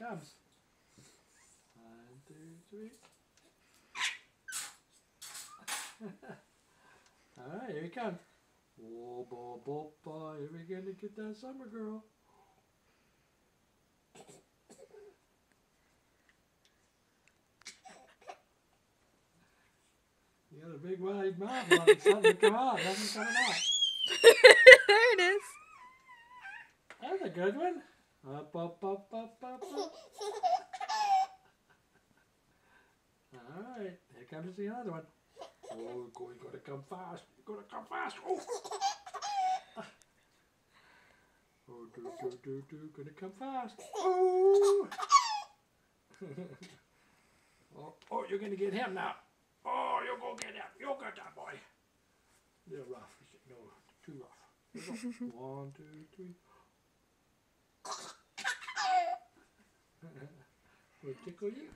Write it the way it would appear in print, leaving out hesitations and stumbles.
comes. 1, 2, 3. All right, here he comes. Whoa, bo, bo, bo. Here we gonna get that summer girl. You got a big wide mouth. Something to come out. Nothing's coming out. There it is. That's a good one. Up, up, up, up, up, up. All right, here comes the other one. Oh, you gotta come fast. You gotta come fast. Oh, oh, gonna come fast. Oh, oh, you're gonna get him now. Oh, you're gonna get him. You'll get that boy. They're rough. No, too rough. 1, 2, 3. Will it tickle you?